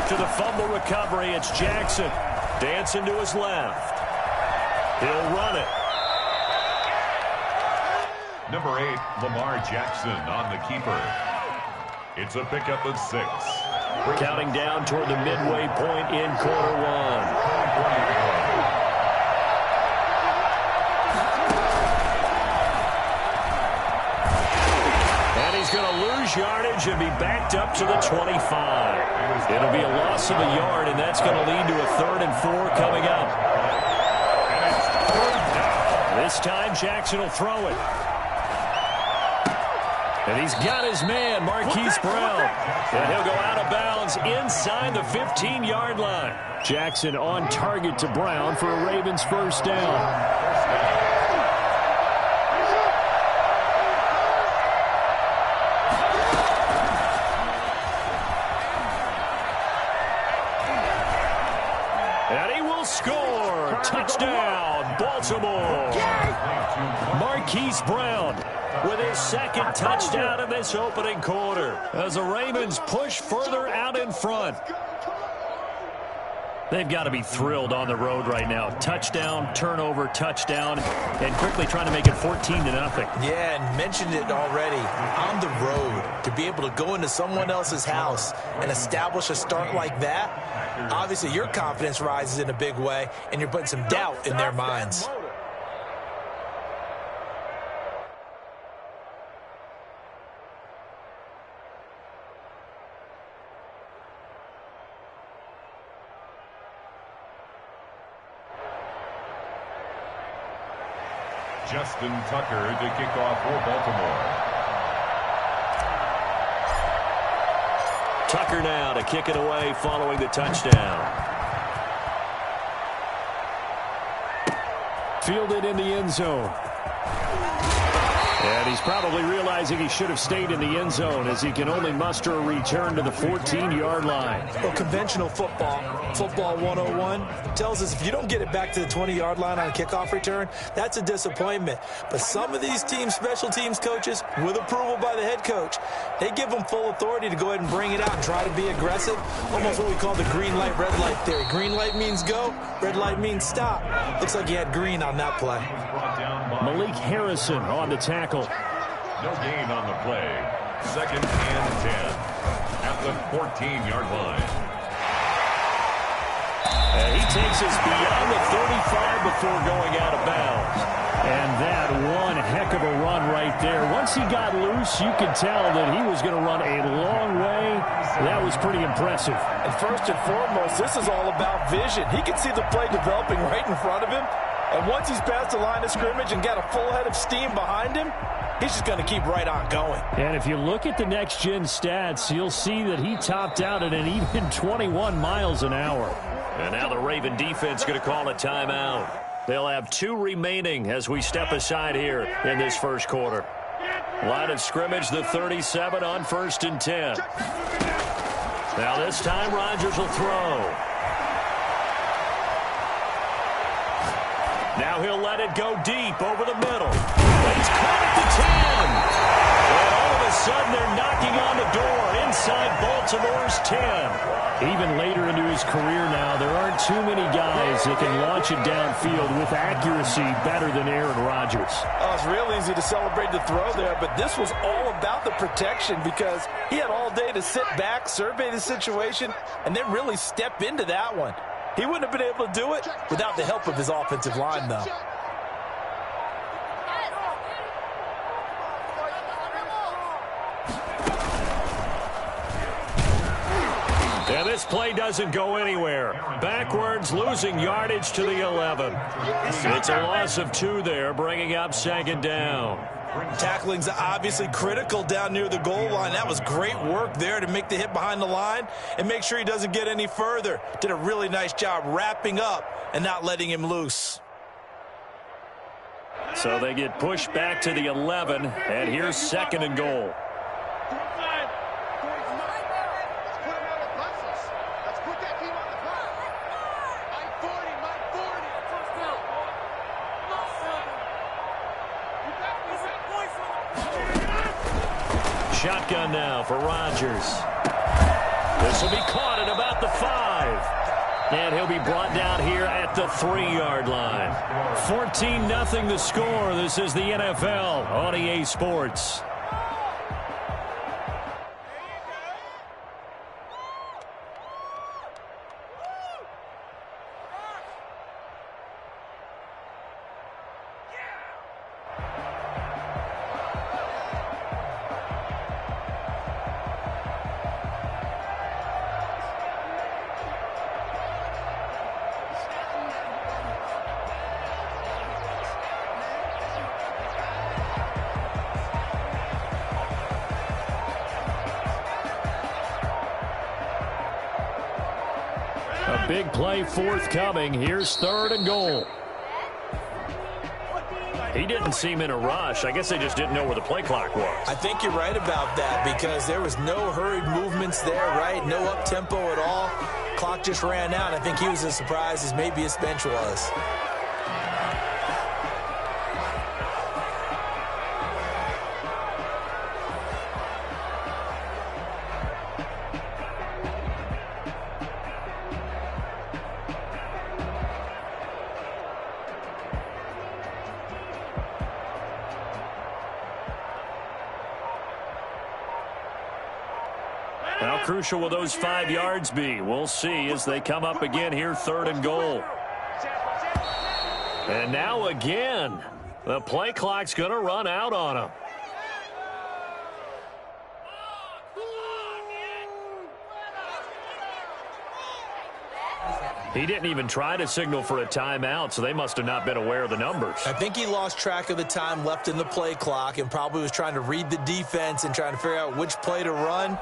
After the fumble recovery, it's Jackson. Dancing to his left. He'll run it. Number 8, Lamar Jackson on the keeper. It's a pickup of 6. Counting down toward the midway point in quarter one. And he's going to lose yardage and be backed up to the 25. It'll be a loss of a yard, and that's going to lead to a 3rd and 4 coming up. This time, Jackson will throw it. And he's got his man, Marquise Brown. And he'll go out of bounds inside the 15-yard line. Jackson on target to Brown for a Ravens first down. And he will score. Touchdown, Baltimore. Marquise Brown with his 2nd touchdown of this opening quarter as the Ravens push further out in front. They've got to be thrilled on the road right now. Touchdown, turnover, touchdown, and quickly trying to make it 14-0. Yeah, and mentioned it already. On the road, to be able to go into someone else's house and establish a start like that, obviously your confidence rises in a big way, and you're putting some doubt in their minds. Justin Tucker to kick off for Baltimore. Tucker now to kick it away following the touchdown. Fielded in the end zone. And he's probably realizing he should have stayed in the end zone as he can only muster a return to the 14-yard line. Well, conventional football 101, tells us if you don't get it back to the 20-yard line on a kickoff return, that's a disappointment. But some of these teams, special teams coaches, with approval by the head coach, they give them full authority to go ahead and bring it out and try to be aggressive. Almost what we call the green light, red light theory. Green light means go, red light means stop. Looks like he had green on that play. Malik Harrison on the tackle. No gain on the play. 2nd and 10 at the 14-yard line. And he takes us beyond the 35 before going out of bounds. And that one heck of a run right there. Once he got loose, you could tell that he was going to run a long way. That was pretty impressive. And first and foremost, this is all about vision. He can see the play developing right in front of him. And once he's past the line of scrimmage and got a full head of steam behind him, he's just going to keep right on going. And if you look at the next-gen stats, you'll see that he topped out at an even 21 miles an hour. And now the Raven defense going to call a timeout. They'll have 2 remaining as we step aside here in this first quarter. Line of scrimmage, the 37 on 1st and 10. Now this time Rodgers will throw. Now he'll let it go deep over the middle. And he's caught at the 10. And all of a sudden they're knocking on the door inside Baltimore's 10. Even later into his career now, there aren't too many guys that can launch it downfield with accuracy better than Aaron Rodgers. Oh, it's real easy to celebrate the throw there, but this was all about the protection because he had all day to sit back, survey the situation, and then really step into that one. He wouldn't have been able to do it without the help of his offensive line, though. And this play doesn't go anywhere. Backwards, losing yardage to the 11. It's a loss of 2 there, bringing up 2nd down. Tackling's obviously critical down near the goal line. That was great work there to make the hit behind the line and make sure he doesn't get any further. Did a really nice job wrapping up and not letting him loose. So they get pushed back to the 11, and here's 2nd and goal. Shotgun now for Rodgers. This will be caught at about the 5. And he'll be brought down here at the 3-yard line. 14-0 the score. This is the NFL on EA Sports. A big play forthcoming. Here's 3rd and goal. He didn't seem in a rush. I guess they just didn't know where the play clock was. I think you're right about that because there was no hurried movements there, right? No up-tempo at all. Clock just ran out. I think he was as surprised as maybe his bench was. How crucial will those 5 yards be? We'll see as they come up again here, 3rd and goal. And now again, the play clock's going to run out on him. He didn't even try to signal for a timeout, so they must have not been aware of the numbers. I think he lost track of the time left in the play clock and probably was trying to read the defense and trying to figure out which play to run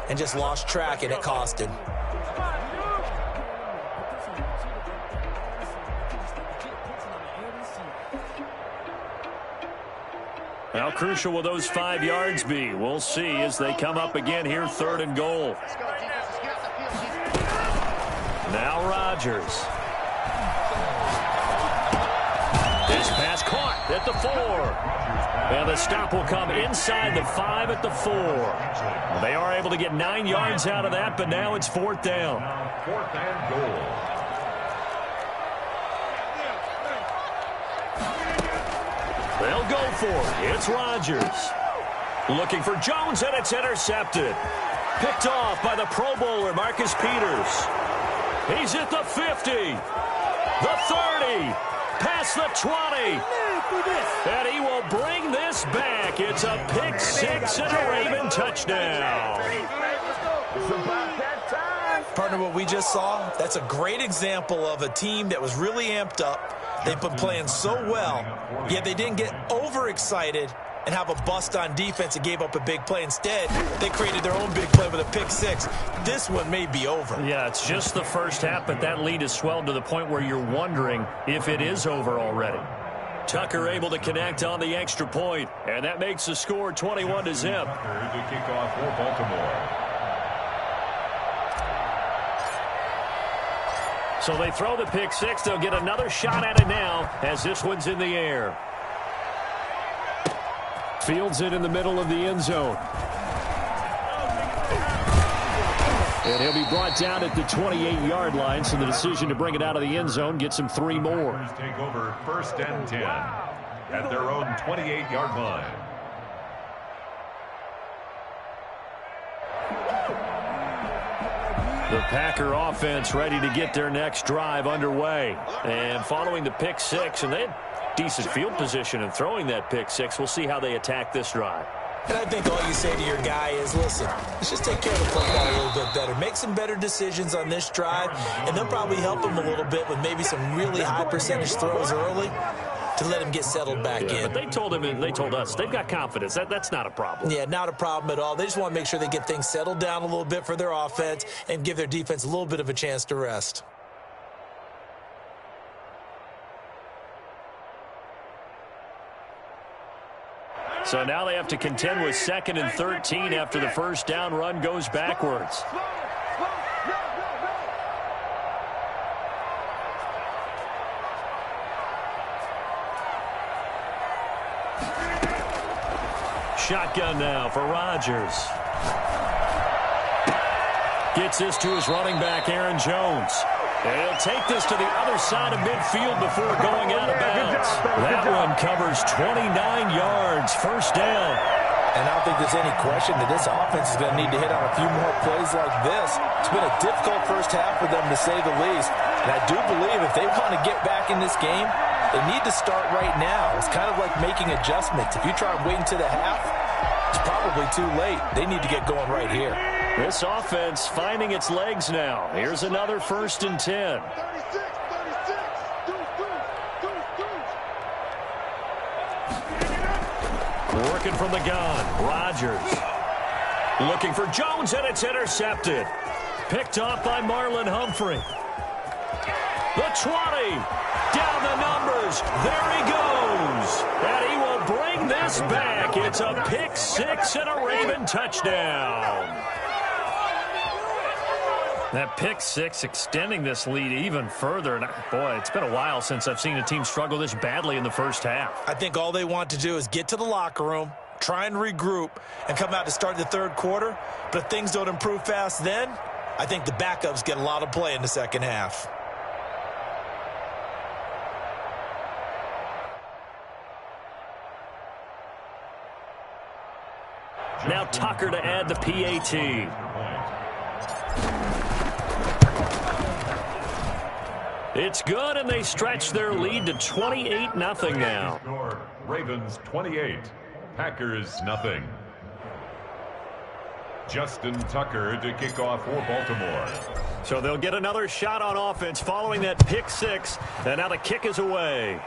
and just lost track, and it cost him. How crucial will those 5 yards be? We'll see as they come up again here, 3rd and goal. Now Rodgers. This pass caught at the 4. And the stop will come inside the 5 at the 4. They are able to get 9 yards out of that, but now it's 4th down. 4th and goal. They'll go for it. It's Rodgers. Looking for Jones, and it's intercepted. Picked off by the Pro Bowler, Marcus Peters. He's at the 50, the 30, past the 20. And he will bring this back. It's a pick 6 and a Raven touchdown. Partner, what we just saw, that's a great example of a team that was really amped up. They've been playing so well, yet they didn't get overexcited and have a bust on defense and gave up a big play. Instead, they created their own big play with a pick 6. This one may be over. Yeah, it's just the first half, but that lead has swelled to the point where you're wondering if it is over already. Tucker able to connect on the extra point, and that makes the score 21-0. The kickoff for Baltimore. So they throw the pick 6. They'll get another shot at it now as this one's in the air. Fields it in the middle of the end zone. And he'll be brought down at the 28-yard line, so the decision to bring it out of the end zone gets him 3 more. Take over 1st and 10 at their own 28-yard line. The Packer offense ready to get their next drive underway. And following the pick 6, and they had decent field position in throwing that pick 6. We'll see how they attack this drive. And I think all you say to your guy is, listen, let's just take care of the football a little bit better. Make some better decisions on this drive, and they'll probably help him a little bit with maybe some really high percentage throws early to let him get settled back in. But they told him, and they told us, they've got confidence. That's not a problem. Yeah, not a problem at all. They just want to make sure they get things settled down a little bit for their offense and give their defense a little bit of a chance to rest. So now they have to contend with 2nd and 13 after the first down run goes backwards. Shotgun now for Rodgers. Gets this to his running back, Aaron Jones. And he'll take this to the other side of midfield before going out of bounds. That one covers 29 yards. First down. And I don't think there's any question that this offense is going to need to hit on a few more plays like this. It's been a difficult first half for them, to say the least. And I do believe if they want to get back in this game, they need to start right now. It's kind of like making adjustments. If you try waiting to the half, it's probably too late. They need to get going right here. This offense finding its legs now. Here's another 1st and 10. Working from the gun. Rodgers. Looking for Jones, and it's intercepted. Picked off by Marlon Humphrey. The 20. Down the numbers. There he goes. And he will bring this back. It's a pick 6 and a Raven touchdown. That pick 6 extending this lead even further. And boy, it's been a while since I've seen a team struggle this badly in the first half. I think all they want to do is get to the locker room, try and regroup, and come out to start the third quarter. But if things don't improve fast then, I think the backups get a lot of play in the second half. Now Tucker to add the PAT. It's good, and they stretch their lead to 28-0 now. Ravens 28, Packers nothing. Justin Tucker to kick off for Baltimore. So they'll get another shot on offense following that pick 6, and now the kick is away.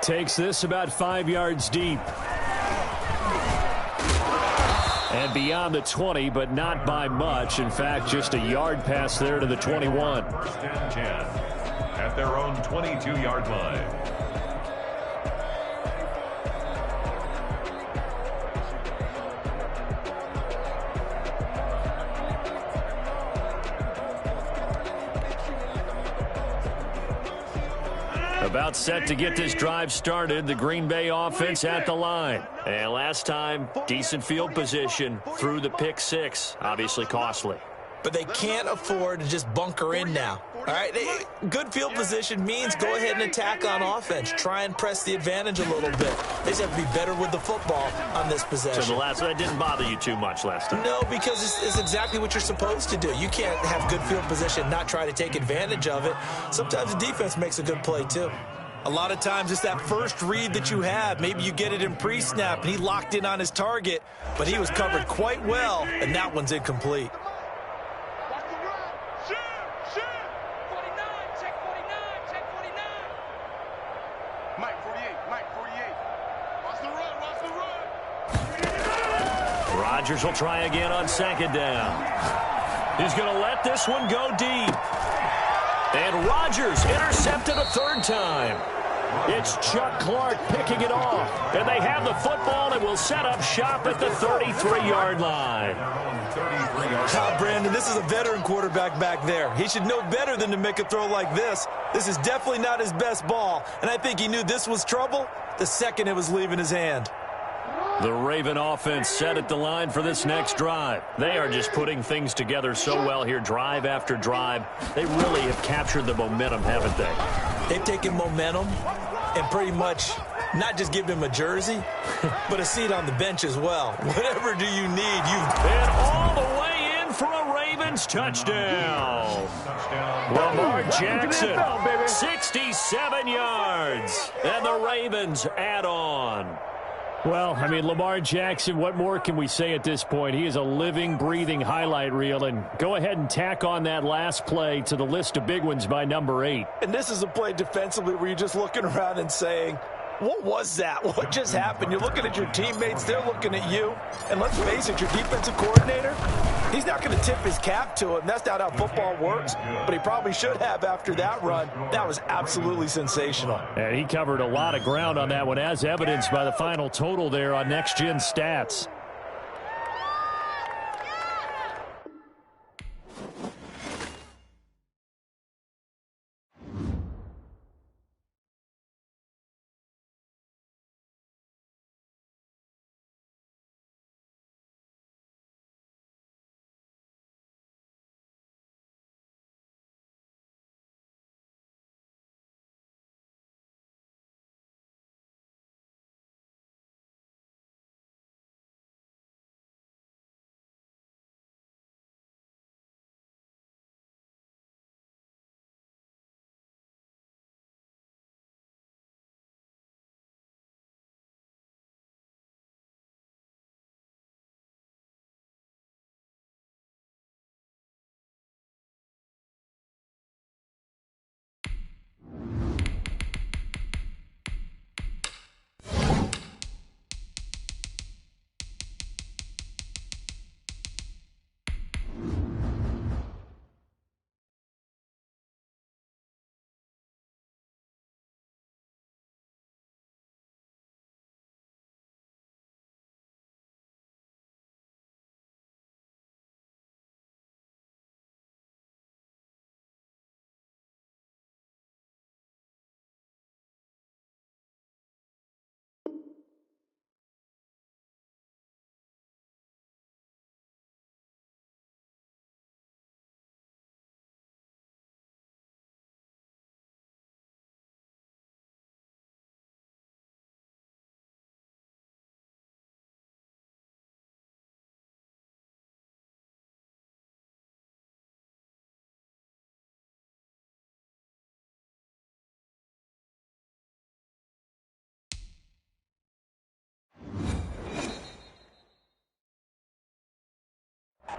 Takes this about 5 yards deep. And beyond the 20, but not by much. In fact, just a yard pass there to the 21. First and 10 at their own 22-yard line. About set to get this drive started. The Green Bay offense at the line. And last time, decent field position through the pick 6. Obviously costly. But they can't afford to just bunker in now. All right, good field position means go ahead and attack on offense. Try and press the advantage a little bit. They just have to be better with the football on this possession. So the last one didn't bother you too much last time? No, because it's exactly what you're supposed to do. You can't have good field position, not try to take advantage of it. Sometimes the defense makes a good play, too. A lot of times it's that first read that you have. Maybe you get it in pre-snap, and he locked in on his target, but he was covered quite well, and that one's incomplete. Rodgers will try again on 2nd down. He's going to let this one go deep. And Rodgers intercepted a 3rd time. It's Chuck Clark picking it off. And they have the football and will set up shop at the 33-yard line. Brandon, this is a veteran quarterback back there. He should know better than to make a throw like this. This is definitely not his best ball. And I think he knew this was trouble the second it was leaving his hand. The Raven offense set at the line for this next drive. They are just putting things together so well here, drive after drive. They really have captured the momentum, haven't they? They've taken momentum and pretty much not just give him a jersey, but a seat on the bench as well. Whatever do you need, And all the way in for a Ravens touchdown. Lamar Jackson, 67 yards. And the Ravens add on. Well, I mean, Lamar Jackson, what more can we say at this point? He is a living, breathing highlight reel. And go ahead and tack on that last play to the list of big ones by number 8. And this is a play defensively where you're just looking around and saying, what was that? What just happened? You're looking at your teammates. They're looking at you. And let's face it, your defensive coordinator, he's not going to tip his cap to him. That's not how football works. But he probably should have after that run. That was absolutely sensational. And he covered a lot of ground on that one, as evidenced by the final total there on Next Gen Stats.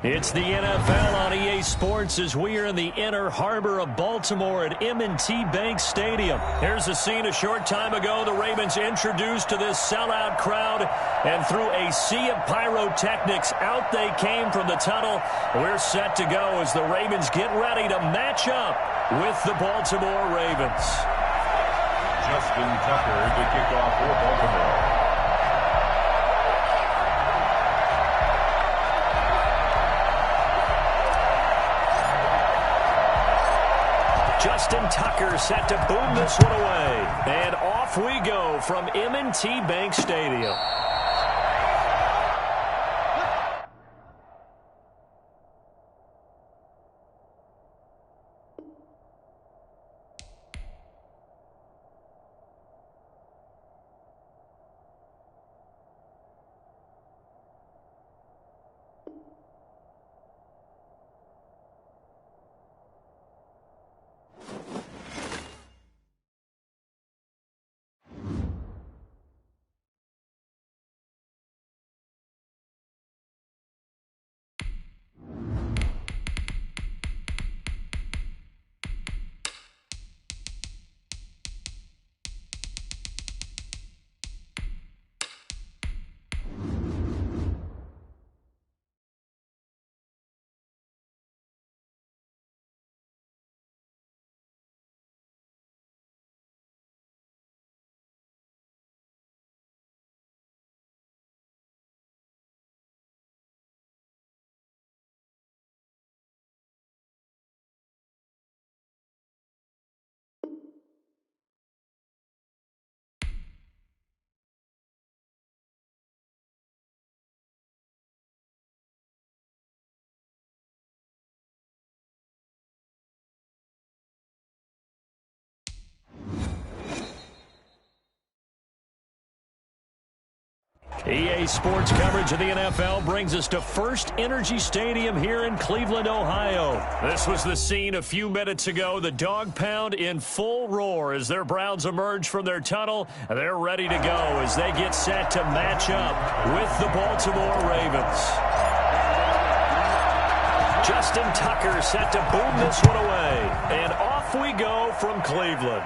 It's the NFL on EA Sports as we are in the inner harbor of Baltimore at M&T Bank Stadium. Here's a scene a short time ago. The Ravens introduced to this sellout crowd, and through a sea of pyrotechnics, out they came from the tunnel. We're set to go as the Ravens get ready to match up with the Baltimore Ravens. Justin Tucker to kick off for Baltimore. Justin Tucker set to boom this one away. And off we go from M&T Bank Stadium. EA Sports coverage of the NFL brings us to First Energy Stadium here in Cleveland, Ohio. This was the scene a few minutes ago. The dog pound in full roar as their Browns emerge from their tunnel. They're ready to go as they get set to match up with the Baltimore Ravens. Justin Tucker set to boom this one away. And off we go from Cleveland.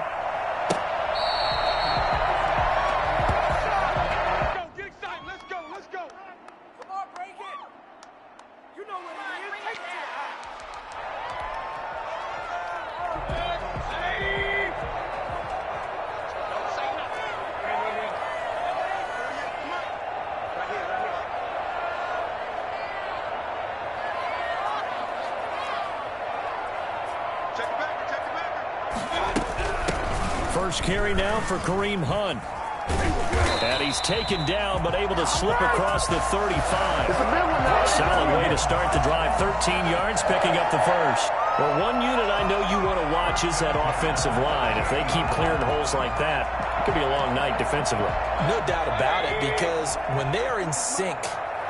First carry now for Kareem Hunt. And he's taken down, but able to slip across the 35. Solid way to start the drive. 13 yards, picking up the first. Well, one unit I know you want to watch is that offensive line. If they keep clearing holes like that, it could be a long night defensively. No doubt about it, because when they are in sync,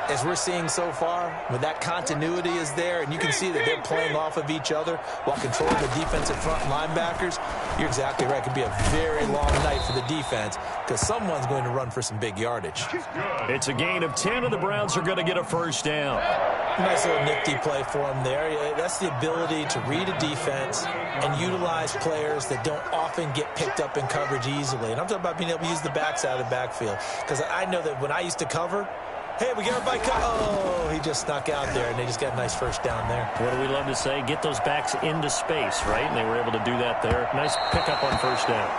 as we're seeing so far, when that continuity is there, and you can see that they're playing off of each other while controlling the defensive front linebackers, you're exactly right. It could be a very long night for the defense because someone's going to run for some big yardage. It's a gain of 10, and the Browns are going to get a first down. Nice little nifty play for them there. That's the ability to read a defense and utilize players that don't often get picked up in coverage easily. And I'm talking about being able to use the backside of the backfield, because I know that when I used to cover, hey, we got everybody cut. Oh, he just snuck out there, and they just got a nice first down there. What do we love to say? Get those backs into space, right? And they were able to do that there. Nice pickup on first down.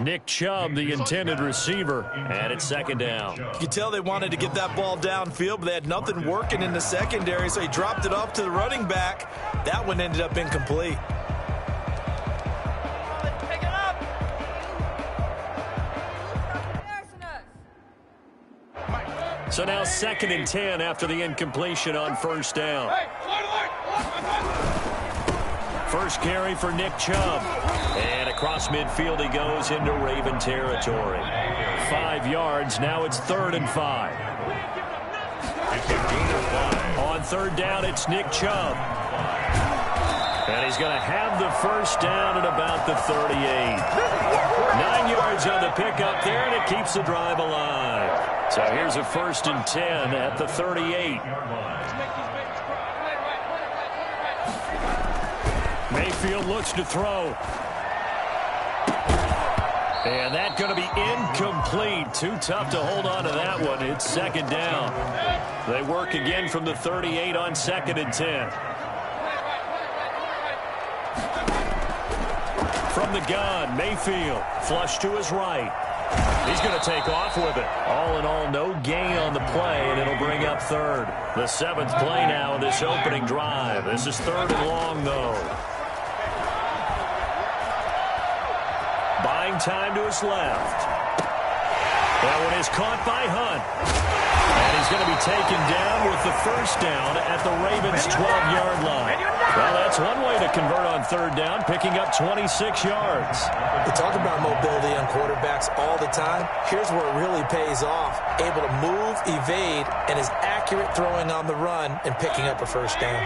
Nick Chubb, the intended receiver, and it's second down. You could tell they wanted to get that ball downfield, but they had nothing working in the secondary, so he dropped it off to the running back. That one ended up incomplete. So now 2nd and 10 after the incompletion on first down. First carry for Nick Chubb. And across midfield he goes into Raven territory. 5 yards. Now it's 3rd and 5. On third down, it's Nick Chubb. And he's going to have the first down at about the 38. 9 yards on the pickup there, and it keeps the drive alive. So here's a 1st and 10 at the 38. Mayfield looks to throw. And that's going to be incomplete. Too tough to hold on to that one. It's second down. They work again from the 38 on 2nd and 10. From the gun, Mayfield, flush to his right. He's going to take off with it. All in all, no gain on the play, and it'll bring up third. The 7th play now in this opening drive. This is 3rd and long, though. Buying time to his left. That one is caught by Hunt. And he's going to be taken down with the first down at the Ravens' 12-yard line. Well, that's one way to convert on 3rd down, picking up 26 yards. We talk about mobility on quarterbacks all the time. Here's where it really pays off. Able to move, evade, and is accurate throwing on the run and picking up a first down.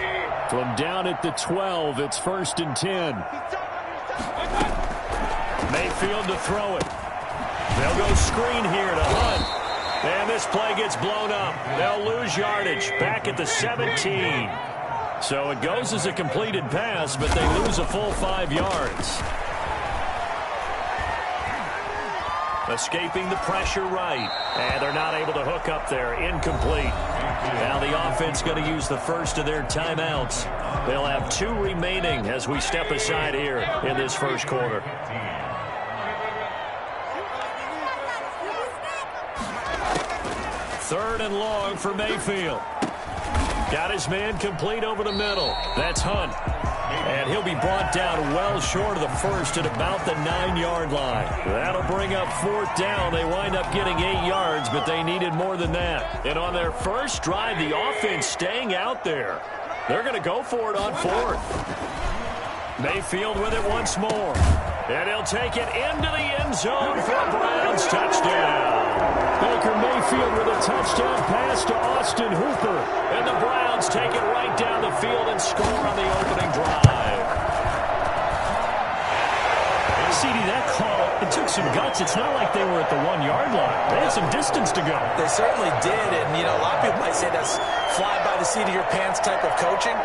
From down at the 12, it's 1st and 10. Mayfield to throw it. They'll go screen here to Hunt. And this play gets blown up. They'll lose yardage back at the 17. So it goes as a completed pass, but they lose a full 5 yards. Escaping the pressure right. And they're not able to hook up there. Incomplete. Now the offense going to use the first of their timeouts. They'll have 2 remaining as we step aside here in this first quarter. 3rd and long for Mayfield. Got his man complete over the middle. That's Hunt. And he'll be brought down well short of the first at about the 9-yard line. That'll bring up 4th down. They wind up getting 8 yards, but they needed more than that. And on their first drive, the offense staying out there. They're going to go for it on 4th. Mayfield with it once more. And he'll take it into the end zone for a Browns touchdown. Baker Mayfield with a touchdown pass to Austin Hooper. And the Browns take it right down the field and score on the opening drive. CD, that call, it took some guts. It's not like they were at the 1-yard line. They had some distance to go. They certainly did. And, you know, a lot of people might say that's fly by the seat of your pants type of coaching.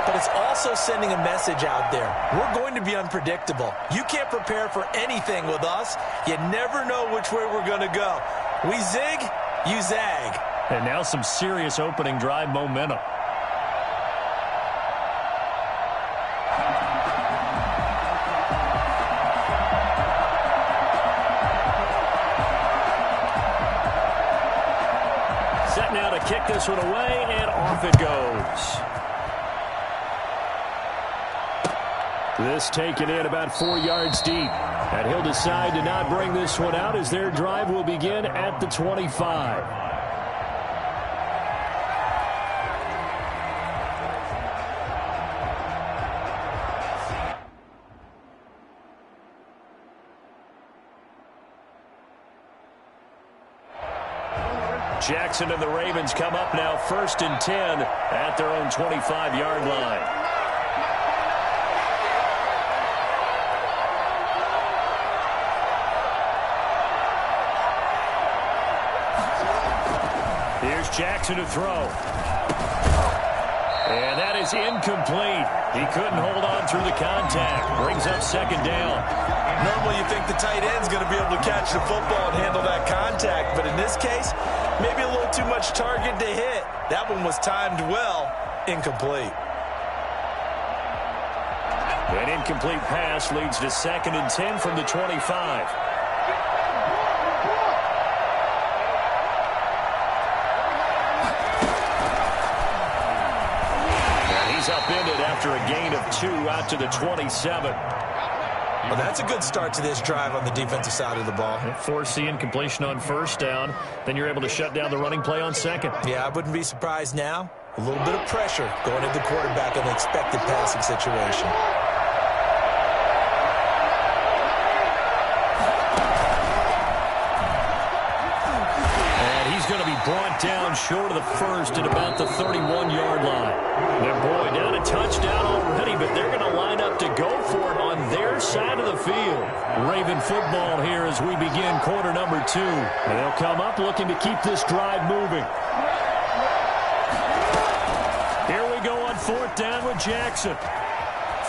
But it's also sending a message out there. We're going to be unpredictable. You can't prepare for anything with us. You never know which way we're going to go. We zig, you zag. And now some serious opening drive momentum. Set now to kick this one away, and off it goes. This taken in about 4 yards deep. And he'll decide to not bring this one out as their drive will begin at the 25. Jackson and the Ravens come up now 1st and 10 at their own 25-yard line. Here's Jackson to throw. And that is incomplete. He couldn't hold on through the contact. Brings up 2nd down. Normally you think the tight end's going to be able to catch the football and handle that contact. But in this case, maybe a little too much target to hit. That one was timed well. Incomplete. An incomplete pass leads to 2nd and 10 from the 25. Upended after a gain of 2 out to the 27. Well, that's a good start to this drive on the defensive side of the ball. Force the incompletion on 1st down. Then you're able to shut down the running play on 2nd. Yeah, I wouldn't be surprised now. A little bit of pressure going into the quarterback in the expected passing situation. Brought down short of the first at about the 31-yard line. And boy, down a touchdown already, but they're going to line up to go for it on their side of the field. Raven football here as we begin quarter number 2. And they'll come up looking to keep this drive moving. Here we go on fourth down with Jackson.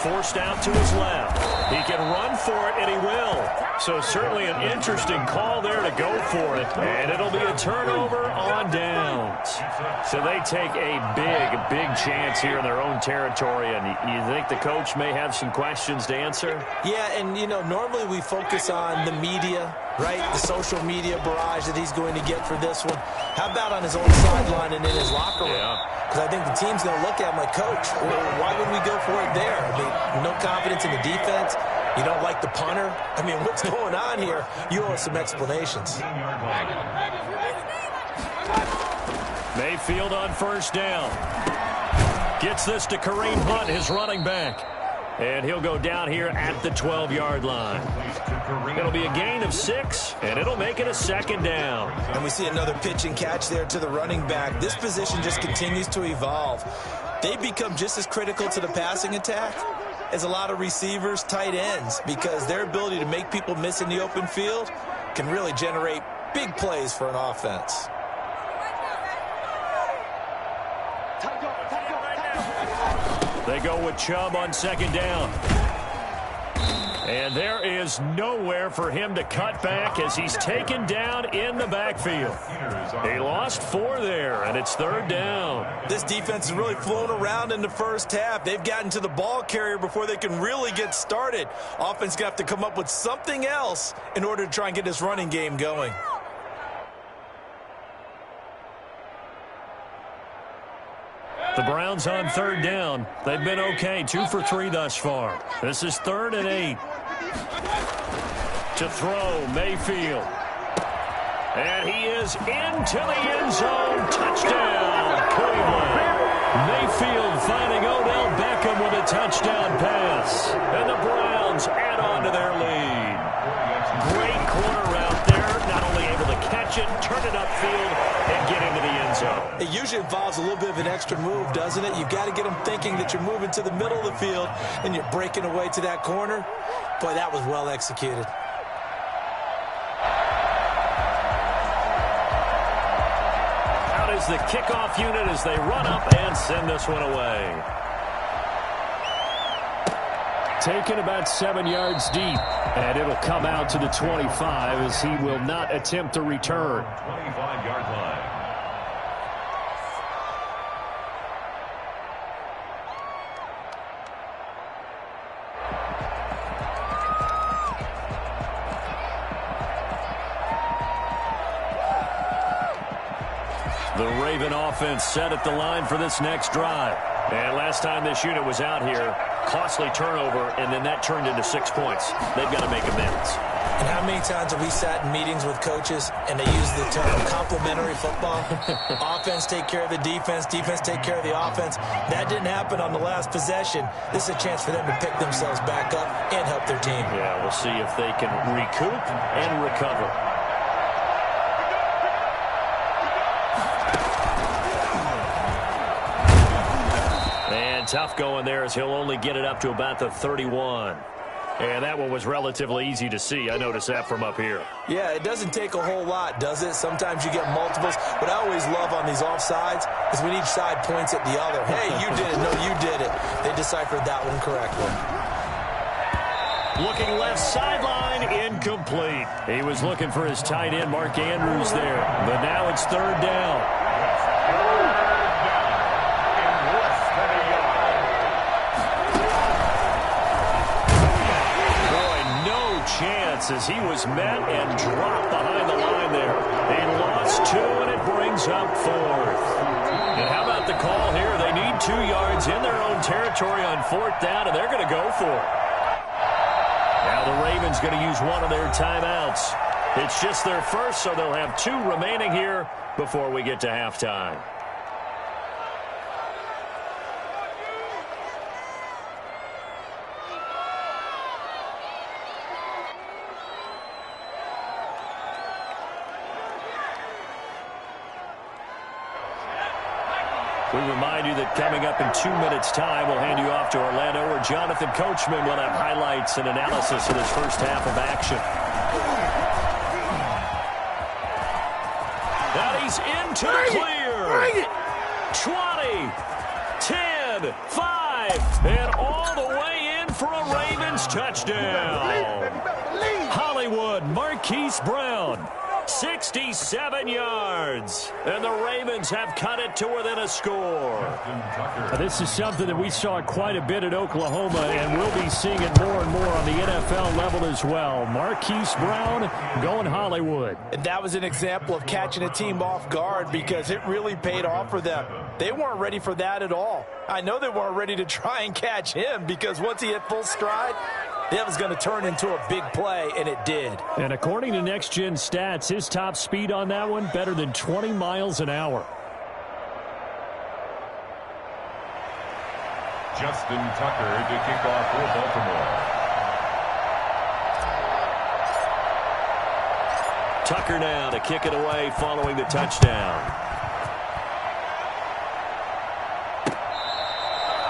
Forced out to his left. He can run for it, and he will. So certainly an interesting call there to go for it. And it'll be a turnover on downs. So they take a big chance here in their own territory. And you think the coach may have some questions to answer? Yeah, and, you know, normally we focus on the media, right? The social media barrage that he's going to get for this one. How about on his own sideline and in his locker room? Yeah. Because I think the team's going to look at him like, Coach, why would we go for it there? I mean, no confidence in the defense. You don't like the punter. I mean, what's going on here? You owe us some explanations. Mayfield on first down. Gets this to Kareem Hunt, his running back. And he'll go down here at the 12-yard line. It'll be a gain of 6, and it'll make it a second down. And we see another pitch and catch there to the running back. This position just continues to evolve. They become just as critical to the passing attack as a lot of receivers, tight ends, because their ability to make people miss in the open field can really generate big plays for an offense. They go with Chubb on second down. And there is nowhere for him to cut back as he's taken down in the backfield. He lost 4 there, and it's third down. This defense has really flown around in the first half. They've gotten to the ball carrier before they can really get started. Offense going to have to come up with something else in order to try and get this running game going. The Browns on third down. They've been okay, 2 for 3 thus far. This is 3rd and 8. To throw, Mayfield. And he is into the end zone. Touchdown, Cleveland. Mayfield finding Odell Beckham with a touchdown pass. And the Browns add on to their lead. Great corner route there. Not only able to catch it, turn it upfield, and get into the end zone. It usually involves a little bit of an extra move, doesn't it? You've got to get them thinking that you're moving to the middle of the field and you're breaking away to that corner. Boy, that was well executed. Out is the kickoff unit as they run up and send this one away. Taken about 7 yards deep, and it'll come out to the 25 as he will not attempt to return. 25-yard line. The Raven offense set at the line for this next drive. And last time this unit was out here, costly turnover, and then that turned into 6 points. They've got to make amends. And how many times have we sat in meetings with coaches and they use the term complementary football? Offense take care of the defense, defense take care of the offense. That didn't happen on the last possession. This is a chance for them to pick themselves back up and help their team. Yeah, we'll see if they can recoup and recover. Tough going there as he'll only get it up to about the 31. And that one was relatively easy to see. I noticed that from up here. Yeah, it doesn't take a whole lot, does it? Sometimes you get multiples. What I always love on these offsides is when each side points at the other. Hey, you did it. No, you did it. They deciphered that one correctly. Looking left sideline, incomplete. He was looking for his tight end, Mark Andrews, there. But now it's third down. As he was met and dropped behind the line there. He lost 2, and it brings up 4th. And how about the call here? They need 2 yards in their own territory on 4th down, and they're going to go for it. Now the Ravens going to use one of their timeouts. It's just their first, so they'll have 2 remaining here before we get to halftime. We remind you that coming up in 2 minutes' time, we'll hand you off to Orlando, where Jonathan Coachman will have highlights and analysis of this first half of action. Now he's into the clear. 20, 10, 10, 5, and all the way in for a Ravens touchdown. Hollywood Marquise Brown, 67 yards, and the Ravens have cut it to within a score. This is something that we saw quite a bit at Oklahoma, and we'll be seeing it more and more on the NFL level as well. Marquise Brown going Hollywood. And that was an example of catching a team off guard because it really paid off for them. They weren't ready for that at all. I know they weren't ready to try and catch him because once he hit full stride, that was going to turn into a big play, and it did. And according to Next Gen Stats, his top speed on that one, better than 20 miles an hour. Justin Tucker to kick off for Baltimore. Tucker now to kick it away following the touchdown.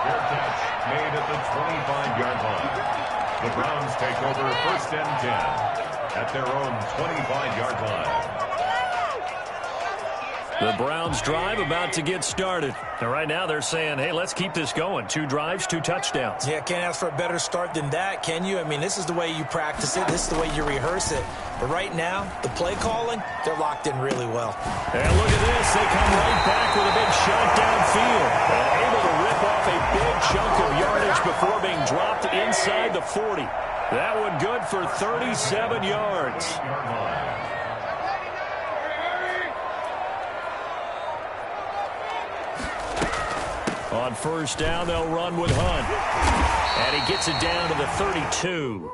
Fair catch made at the 25-yard line. The Browns take over 1st and 10 at their own 25-yard line. The Browns drive about to get started. And right now they're saying, hey, let's keep this going. 2 drives, 2 touchdowns. Yeah, can't ask for a better start than that, can you? I mean, this is the way you practice it. This is the way you rehearse it. But right now, the play calling, they're locked in really well. And look at this. They come right back with a big shot downfield. And able to rip off a big chunk of yardage before being dropped inside the 40. That one good for 37 yards. On 1st down, they'll run with Hunt. And he gets it down to the 32.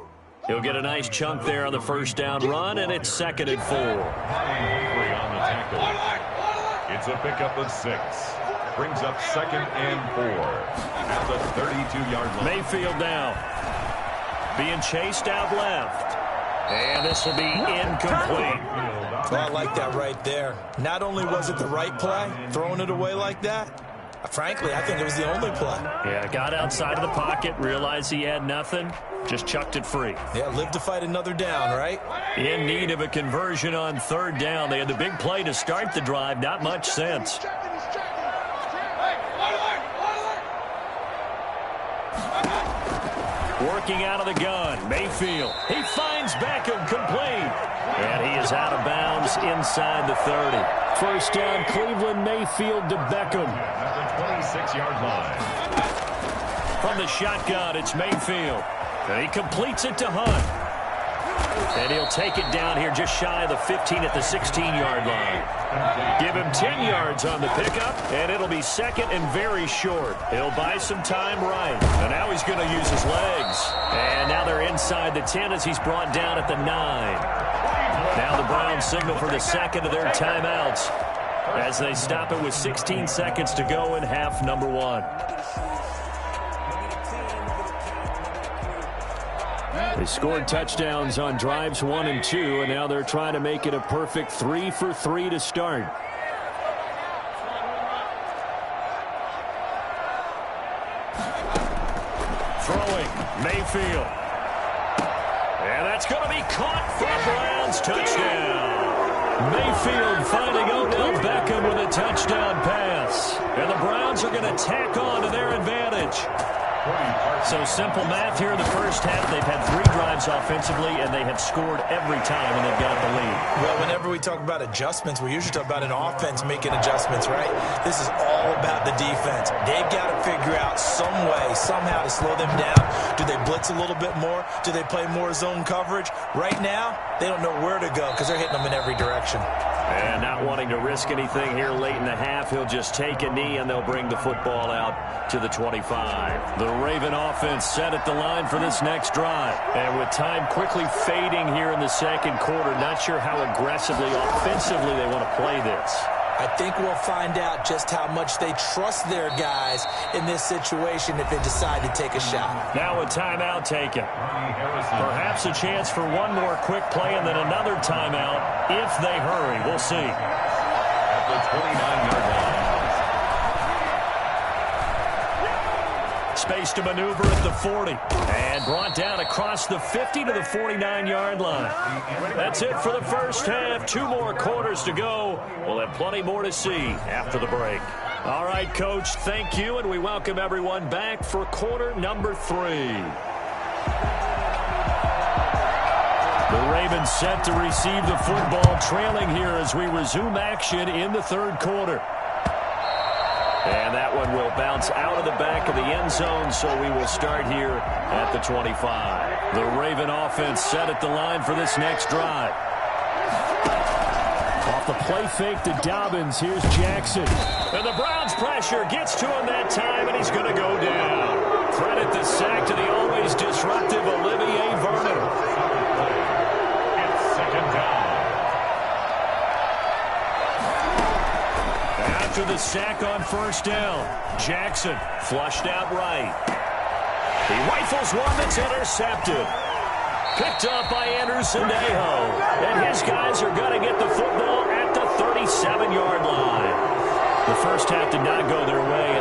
He'll get a nice chunk there on the 1st down run, and it's 2nd and 4. On the tackle. It's a pickup of 6. Brings up 2nd and 4 at the 32-yard line. Mayfield now. Being chased out left. And this will be incomplete. Well, I like that right there. Not only was it the right play, throwing it away like that, frankly, I think it was the only play. Yeah, got outside of the pocket, realized he had nothing, just chucked it free. Yeah, live to fight another down, right? In need of a conversion on 3rd down. They had the big play to start the drive, not much sense. Working out of the gun, Mayfield. He finds Beckham complete. And he is out of bounds inside the 30. 1st down, Cleveland, Mayfield to Beckham. At the 26-yard line. From the shotgun, it's Mayfield. And he completes it to Hunt. And he'll take it down here just shy of the 15 at the 16-yard line. Give him 10 yards on the pickup, and it'll be 2nd and very short. He'll buy some time right. And now he's going to use his legs. And now they're inside the 10 as he's brought down at the 9. Now the Browns signal for the 2nd of their timeouts as they stop it with 16 seconds to go in half number 1. They scored touchdowns on drives 1 and 2, and now they're trying to make it a perfect 3 for 3 to start. Throwing, Mayfield. And that's going to be caught for a Browns touchdown. Mayfield finding Odell Beckham with a touchdown pass. And the Browns are going to tack on to their advantage. So simple math here in the 1st half. They've had 3 drives offensively, and they have scored every time, and they've got the lead. Well, whenever we talk about adjustments, we usually talk about an offense making adjustments, right? This is all about the defense. They've got to figure out some way, somehow to slow them down. Do they blitz a little bit more? Do they play more zone coverage? Right now, they don't know where to go because they're hitting them in every direction. And not wanting to risk anything here late in the half, he'll just take a knee, and they'll bring the football out to the 25. The Raven offense set at the line for this next drive. And with time quickly fading here in the 2nd quarter, not sure how aggressively, offensively they want to play this. I think we'll find out just how much they trust their guys in this situation if they decide to take a shot. Now a timeout taken. Perhaps a chance for one more quick play and then another timeout if they hurry. We'll see. At the 29-yard line. Space to maneuver at the 40. And brought down across the 50 to the 49-yard line. That's it for the 1st half. 2 more quarters to go. We'll have plenty more to see after the break. All right, Coach, thank you, and we welcome everyone back for quarter number 3. The Ravens set to receive the football, trailing here as we resume action in the third quarter. And that one will bounce out of the back of the end zone, so we will start here at the 25. The Raven offense set at the line for this next drive. Off the play fake to Dobbins, here's Jackson. And the Browns pressure gets to him that time, and he's going to go down. Credit the sack to the always disruptive Olivier Vernon. It's second down. After the sack on first down, Jackson flushed out right. He rifles one that's intercepted. Picked up by Anderson Aho. And his guys are going to get the football at the 37-yard line. The first half did not go their way.